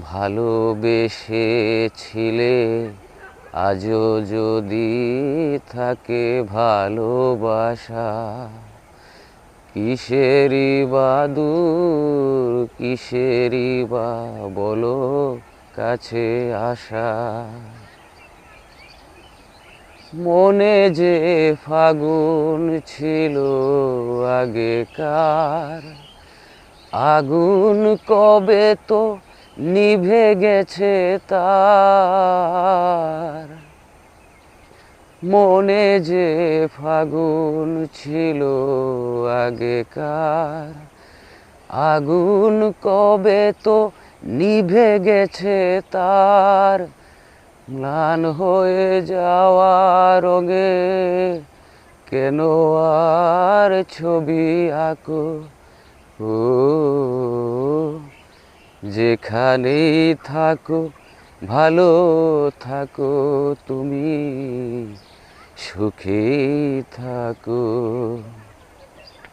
ভালোবেসেছিলে আজও যদি থাকে ভালোবাসা, কিসেরই বা দূর কিসেরই বা বলো কাছে আসা। মনে যে ফাগুন ছিল আগেকার, আগুন কবে তো নিভে গেছে তার। মনে যে ফাগুন ছিল আগেকার, আগুন কবে তো নিভে গেছে তার। ম্লান হয়ে যাওয়া রঙে কেন আর ছবি আঁকো, ও যেখানেই থাকো ভালো থাকো তুমি, সুখে থাকো।